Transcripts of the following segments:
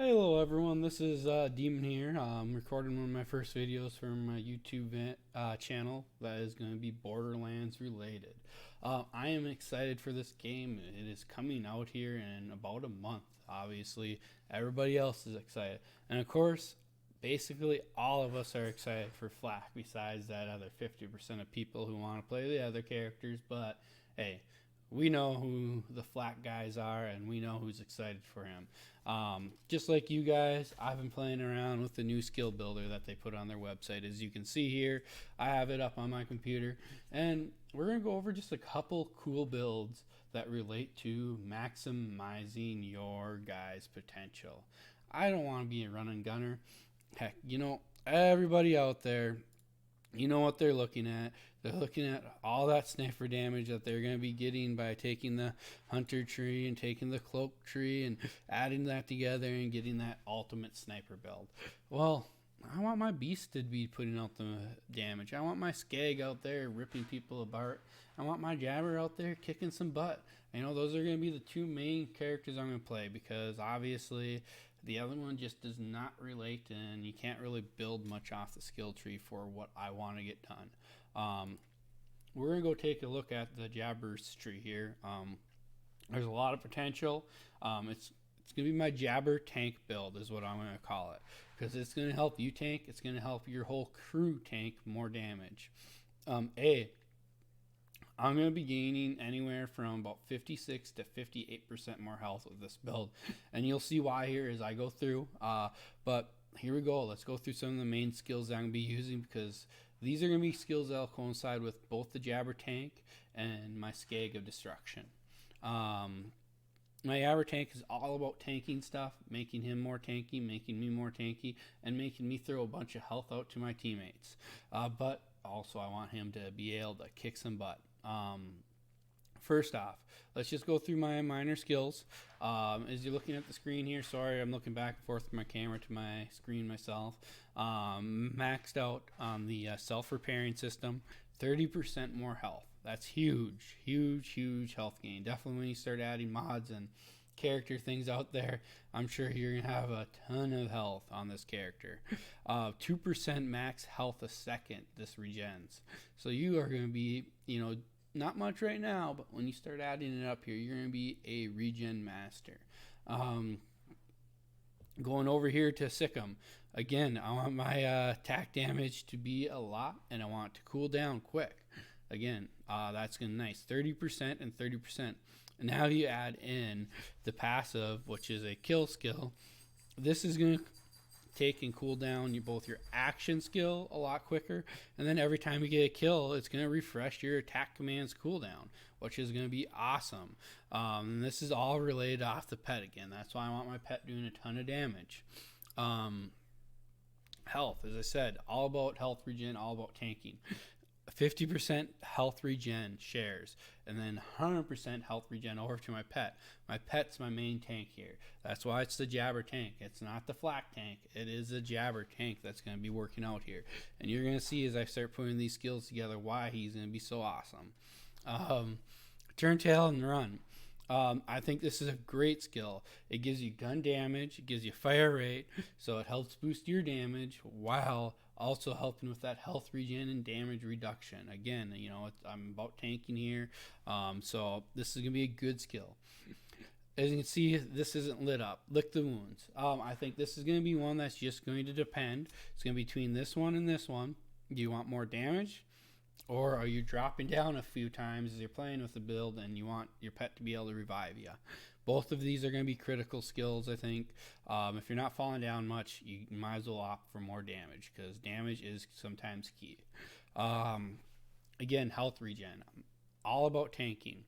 Hello everyone, this is Demon here. I'm recording one of my first videos from my YouTube channel that is going to be Borderlands related. I am excited for this game. It is coming out here in about a month. Obviously, everybody else is excited. And of course, basically all of us are excited for Fl4k besides that other 50% of people who want to play the other characters. But hey, we know who the Fl4k guys are, and we know who's excited for him. Just like you guys, I've been playing around with the new skill builder that they put on their website. As you can see here, I have it up on my computer, and we're going to go over just a couple cool builds that relate to maximizing your guys' potential. I don't want to be a run and gunner. Heck, everybody out there, you know what they're looking at. They're looking at all that sniper damage that they're going to be getting by taking the hunter tree and taking the cloak tree and adding that together and getting that ultimate sniper build. Well, I want my beast to be putting out the damage. I want my Skag out there ripping people apart. I want my Jabber out there kicking some butt. Those are going to be the two main characters I'm going to play, because obviously the other one just does not relate, and you can't really build much off the skill tree for what I want to get done. We're going to go take a look at the Jabber's tree here. There's a lot of potential. It's going to be my Jabber tank build is what I'm going to call it, because it's going to help you tank. It's going to help your whole crew tank more damage. I'm going to be gaining anywhere from about 56 to 58% more health with this build. And you'll see why here as I go through. But here we go. Let's go through some of the main skills that I'm going to be using, because these are going to be skills that will coincide with both the Jabber tank and my Skag of Destruction. My Jabber tank is all about tanking stuff, making him more tanky, making me more tanky, and making me throw a bunch of health out to my teammates. But also I want him to be able to kick some butt. First off, let's just go through my minor skills. As you're looking at the screen here, sorry, I'm looking back and forth from my camera to my screen myself. Maxed out on the self-repairing system, 30% more health. That's huge, huge, huge health gain. Definitely when you start adding mods and character things out there, I'm sure you're gonna have a ton of health on this character. 2% max health a second this regens, so you are going to be, not much right now, but when you start adding it up here, you're going to be a regen master. Going over here to Sikkim, again, I want my attack damage to be a lot, and I want it to cool down quick. Again, that's going to be nice, 30% and 30%. Now you add in the passive, which is a kill skill. This is going to take and cool down both your action skill a lot quicker, and then every time you get a kill, it's going to refresh your attack commands cooldown, which is going to be awesome. And this is all related off the pet again. That's why I want my pet doing a ton of damage. Health, as I said, all about health regen, all about tanking. 50% health regen shares, and then 100% health regen over to my pet. My pet's my main tank here. That's why it's the Jabber tank. It's not the Fl4k tank. It is the Jabber tank that's going to be working out here. And you're going to see as I start putting these skills together why he's going to be so awesome. Turn tail and run. I think this is a great skill. It gives you gun damage, it gives you fire rate, so it helps boost your damage while also helping with that health regen and damage reduction. Again, I'm about tanking here, so this is going to be a good skill. As you can see, this isn't lit up. Lick the wounds. I think this is going to be one that's just going to depend. It's going to be between this one and this one. Do you want more damage? Or are you dropping down a few times as you're playing with the build and you want your pet to be able to revive you? Both of these are going to be critical skills, I think. If you're not falling down much, you might as well opt for more damage, because damage is sometimes key. Again, health regen. All about tanking.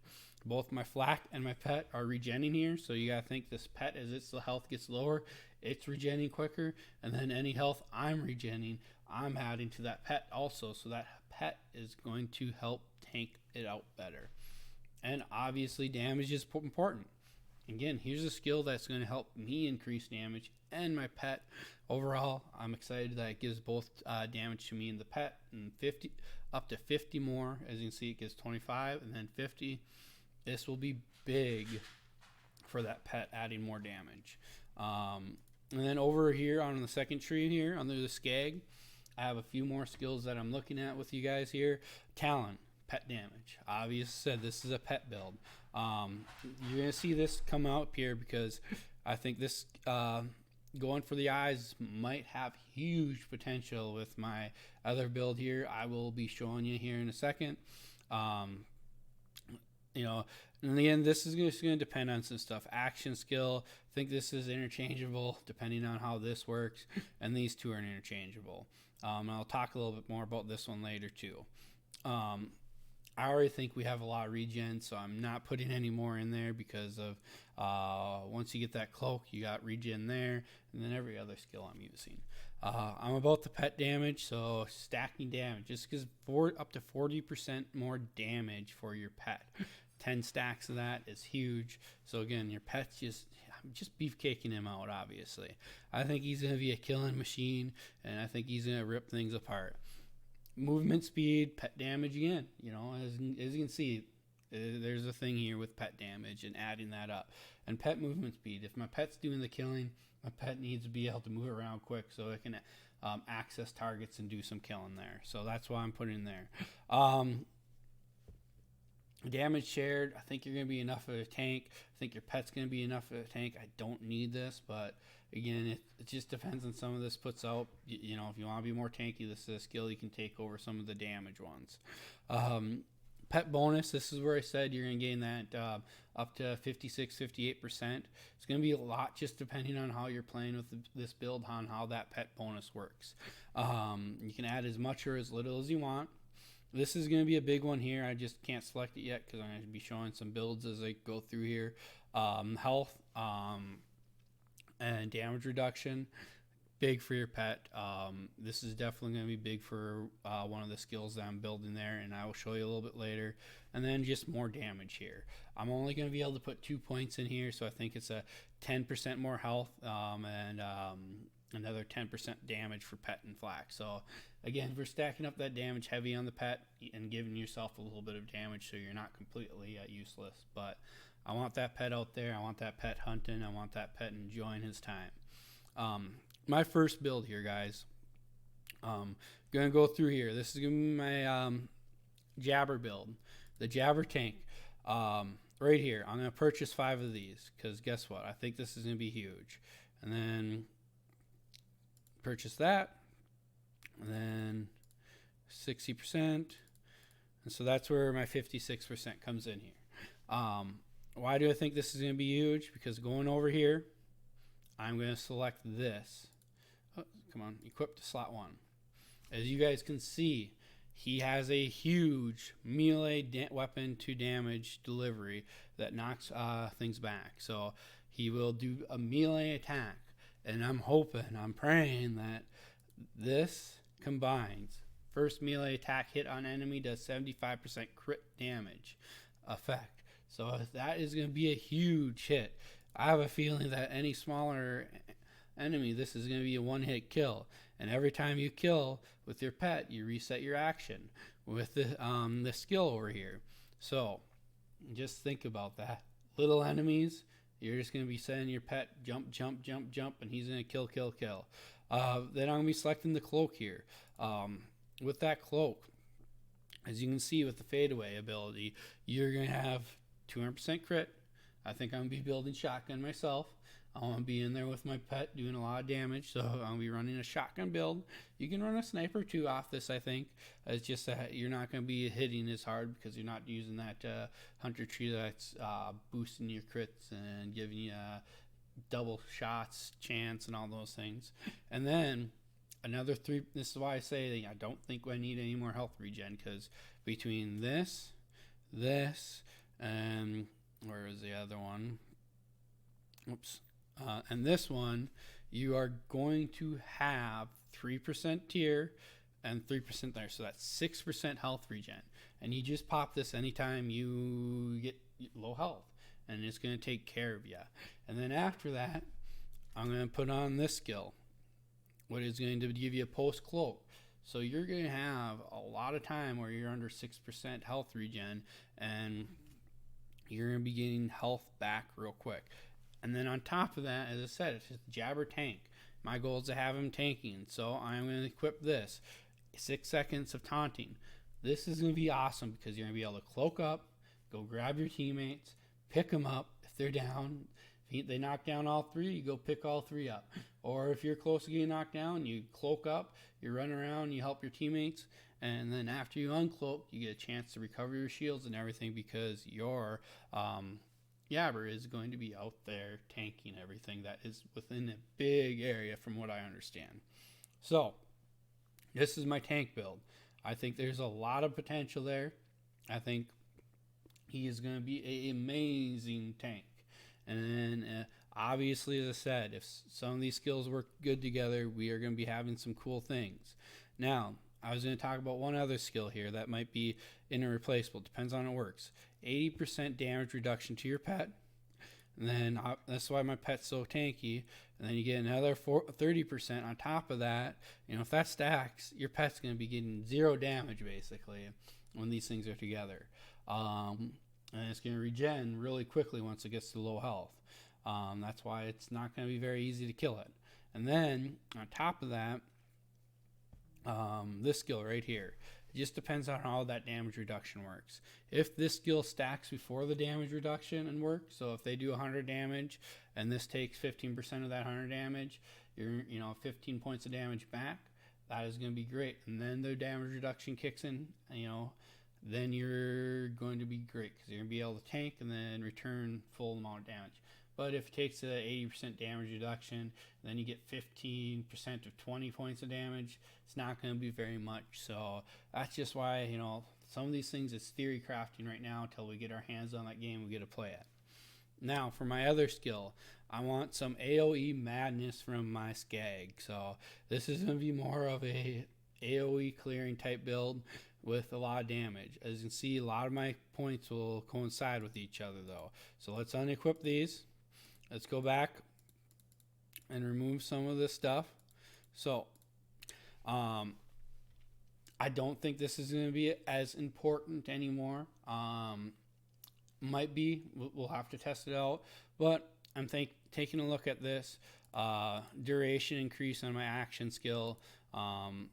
Both my Fl4k and my pet are regenning here, so you got to think this pet, as its health gets lower, it's regenning quicker, and then any health I'm regenning, I'm adding to that pet also, so that pet is going to help tank it out better. And obviously damage is important. Again, here's a skill that's going to help me increase damage and my pet. Overall, I'm excited that it gives both damage to me and the pet, and 50 up to 50 more. As you can see, it gives 25 and then 50. This will be big for that pet, adding more damage. And then over here on the second tree here, under the Skag, I have a few more skills that I'm looking at with you guys here. Talon, pet damage. Obviously said this is a pet build. You're going to see this come out here because I think this going for the eyes might have huge potential with my other build here. I will be showing you here in a second. You know, in the end, this is just going to depend on some stuff. Action skill, I think this is interchangeable depending on how this works, and these two are interchangeable. I'll talk a little bit more about this one later too. I already think we have a lot of regen, so I'm not putting any more in there because of once you get that cloak, you got regen there, and then every other skill I'm using. I'm about the pet damage, so stacking damage just because up to 40% more damage for your pet. 10 stacks of that is huge. So again, your pet's just beefcaking him out, obviously. I think he's going to be a killing machine, and I think he's going to rip things apart. Movement speed, pet damage again. You know, as you can see, there's a thing here with pet damage and adding that up. And pet movement speed. If my pet's doing the killing, my pet needs to be able to move around quick so it can access targets and do some killing there. So that's why I'm putting in there. Damage shared, I think you're going to be enough of a tank. I think your pet's going to be enough of a tank. I don't need this, but again, it just depends on some of this puts out. You know, if you want to be more tanky, this is a skill you can take over some of the damage ones. Pet bonus, this is where I said you're going to gain that up to 56, 58%. It's going to be a lot just depending on how you're playing with this build, on how that pet bonus works. You can add as much or as little as you want. This is going to be a big one here. I just can't select it yet because I'm going to be showing some builds as I go through here. Health and damage reduction, big for your pet. This is definitely going to be big for one of the skills that I'm building there, and I will show you a little bit later. And then just more damage here. I'm only going to be able to put 2 points in here, so I think it's a 10% more health and another 10% damage for pet and Fl4k. So again, we're stacking up that damage heavy on the pet and giving yourself a little bit of damage so you're not completely useless. But I want that pet out there. I want that pet hunting. I want that pet enjoying his time. My first build here, guys. Gonna go through here. This is gonna be my Jabber build, the Jabber tank. Right here, I'm gonna purchase 5 of these because guess what? I think this is gonna be huge. And then purchase that, and then 60%, and so that's where my 56% comes in here. Why do I think this is going to be huge? Because going over here, I'm going to select this. Oh, come on, equip to slot 1. As you guys can see, he has a huge melee weapon to damage delivery that knocks things back. So he will do a melee attack. And I'm hoping, I'm praying that this combines. First melee attack hit on enemy does 75% crit damage effect. So that is going to be a huge hit. I have a feeling that any smaller enemy, this is going to be a one-hit kill. And every time you kill with your pet, you reset your action with the skill over here. So just think about that. Little enemies, you're just going to be sending your pet jump, jump, jump, jump, and he's going to kill, kill, kill. Then I'm going to be selecting the cloak here. With that cloak, as you can see with the fadeaway ability, you're going to have 200% crit. I think I'm going to be building shotgun myself. I want to be in there with my pet doing a lot of damage, so I'm going to be running a shotgun build. You can run a sniper too off this, I think. It's just that you're not going to be hitting as hard because you're not using that hunter tree that's boosting your crits and giving you double shots chance and all those things. And then another 3, this is why I say I don't think I need any more health regen, because between this, and where is the other one? Oops. And this one, you are going to have 3% tier and 3% there. So that's 6% health regen. And you just pop this anytime you get low health, and it's going to take care of you. And then after that, I'm going to put on this skill, what is going to give you a post cloak. So you're going to have a lot of time where you're under 6% health regen, and you're going to be getting health back real quick. And then on top of that, as I said, it's just Jabber tank. My goal is to have him tanking, so I'm going to equip this. 6 seconds of taunting. This is going to be awesome because you're going to be able to cloak up, go grab your teammates, pick them up if they're down. If they knock down all 3, you go pick all 3 up. Or if you're close to getting knocked down, you cloak up, you run around, you help your teammates, and then after you uncloak, you get a chance to recover your shields and everything because your Jabber is going to be out there tanking everything that is within a big area from what I understand. So, this is my tank build. I think there's a lot of potential there. I think he is going to be an amazing tank. And then, obviously, as I said, if some of these skills work good together, we are going to be having some cool things. Now, I was going to talk about one other skill here that might be irreplaceable. Depends on how it works. 80% damage reduction to your pet. And then that's why my pet's so tanky. And then you get another 30% on top of that. You know, if that stacks, your pet's going to be getting 0 damage basically when these things are together. And it's going to regen really quickly once it gets to low health. That's why it's not going to be very easy to kill it. And then on top of that, this skill right here. It just depends on how that damage reduction works. If this skill stacks before the damage reduction and works, so if they do 100 damage and this takes 15% of that 100 damage, you're 15 points of damage back. That is going to be great. And then the damage reduction kicks in, then you're going to be great because you're going to be able to tank and then return full amount of damage. But if it takes a 80% damage reduction, then you get 15% of 20 points of damage. It's not going to be very much. So that's just why, some of these things is theory crafting right now until we get our hands on that game we get to play it. Now, for my other skill, I want some AoE madness from my Skag. So this is going to be more of a AoE clearing type build with a lot of damage. As you can see, a lot of my points will coincide with each other though. So let's unequip these. Let's go back and remove some of this stuff. So, I don't think this is going to be as important anymore. Might be. We'll have to test it out. But I'm taking a look at this. Duration increase on my action skill. The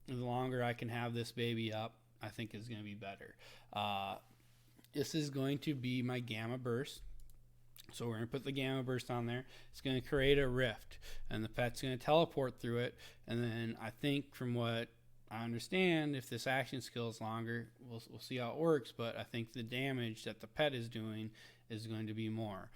longer I can have this baby up, I think is going to be better. This is going to be my Gamma Burst. So we're going to put the Gamma Burst on there. It's going to create a rift, and the pet's going to teleport through it. And then I think from what I understand, if this action skill is longer, we'll see how it works, but I think the damage that the pet is doing is going to be more.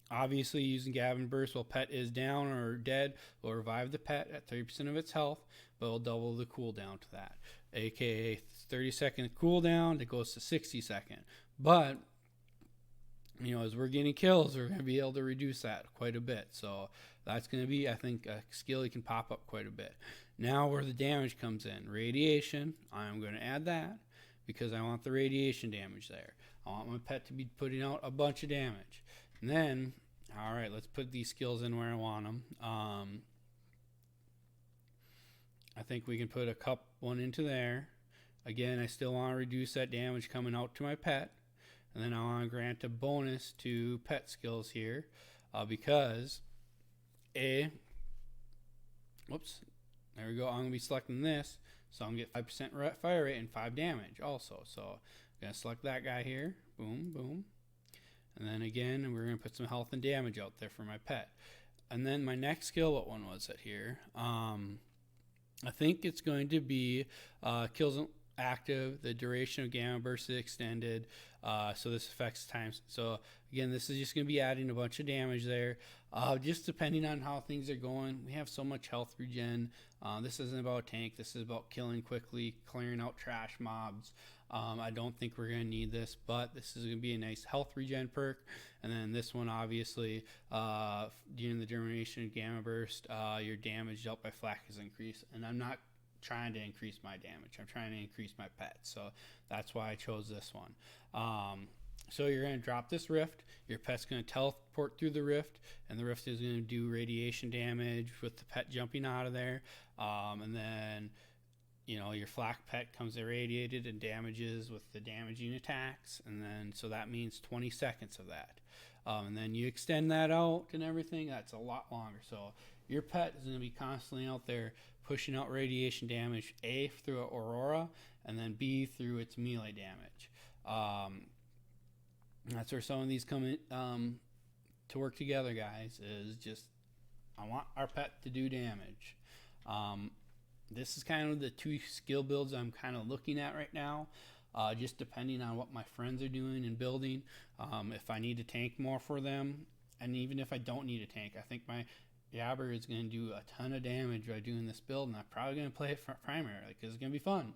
Obviously, using Gamma Burst while pet is down or dead will revive the pet at 30% of its health, but it'll double the cooldown to that. AKA 30-second cooldown, it goes to 60-second. But as we're getting kills, we're going to be able to reduce that quite a bit. So that's going to be, I think, a skill you can pop up quite a bit. Now where the damage comes in. Radiation, I'm going to add that because I want the radiation damage there. I want my pet to be putting out a bunch of damage. And then, all right, let's put these skills in where I want them. I think we can put one into there. Again, I still want to reduce that damage coming out to my pet. And then I want to grant a bonus to pet skills here because whoops, there we go. I'm going to be selecting this, so I'm going to get 5% fire rate and 5 damage also. So I'm going to select that guy here. Boom, boom. And then again, we're going to put some health and damage out there for my pet. And then my next skill, what one was it here? I think it's going to be kills active, the duration of Gamma Burst is extended, so this affects times. So again, this is just going to be adding a bunch of damage there, just depending on how things are going. We have so much health regen. This isn't about tank, this is about killing quickly, clearing out trash mobs. I don't think we're going to need this, but this is going to be a nice health regen perk. And then this one, obviously, during the duration of Gamma Burst, your damage dealt by flak is increased. And I'm not trying to increase my damage, I'm trying to increase my pet, so that's why I chose this one. So you're going to drop this rift, your pet's going to teleport through the rift, and the rift is going to do radiation damage with the pet jumping out of there. And then your flak pet comes irradiated and damages with the damaging attacks, and then so that means 20 seconds of that. And then you extend that out and everything, that's a lot longer. So your pet is going to be constantly out there pushing out radiation damage, A, through Aurora, and then B, through its melee damage. That's where some of these come in, to work together, guys, is just I want our pet to do damage. This is kind of the two skill builds I'm kind of looking at right now, just depending on what my friends are doing and building. If I need to tank more for them, and even if I don't need a tank, I think my Jabber is going to do a ton of damage by doing this build, and I'm probably going to play it for primary because it's going to be fun.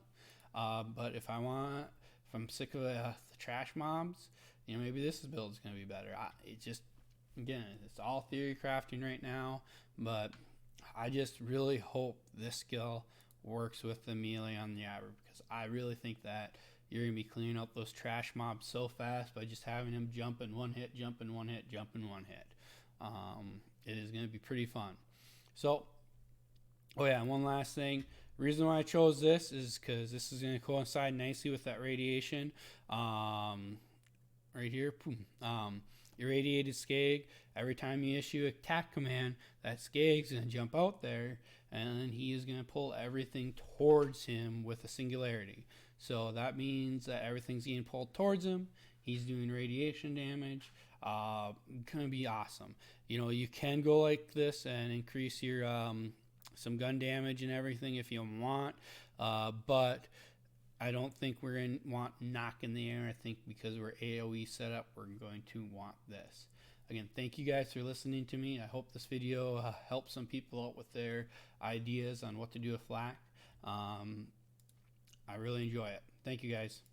But if I'm sick of the trash mobs, maybe this build is going to be better. Again, it's all theory crafting right now, but I just really hope this skill works with the melee on the Jabber, because I really think that you're going to be cleaning up those trash mobs so fast by just having him jump in one hit, jump in one hit, jump in one hit. It is going to be pretty fun. So, one last thing. Reason why I chose this is because this is going to coincide nicely with that radiation. Right here, irradiated Skag. Every time you issue a attack command, that Skag's going to jump out there, and he is going to pull everything towards him with a singularity. So that means that everything's getting pulled towards him. He's doing radiation damage. Going to be awesome. You can go like this and increase your some gun damage and everything if you want, but I don't think we're going to want knock in the air. I think because we're AoE set up, we're going to want this. Again, thank you guys for listening to me. I hope this video helps some people out with their ideas on what to do with flak. I really enjoy it. Thank you guys.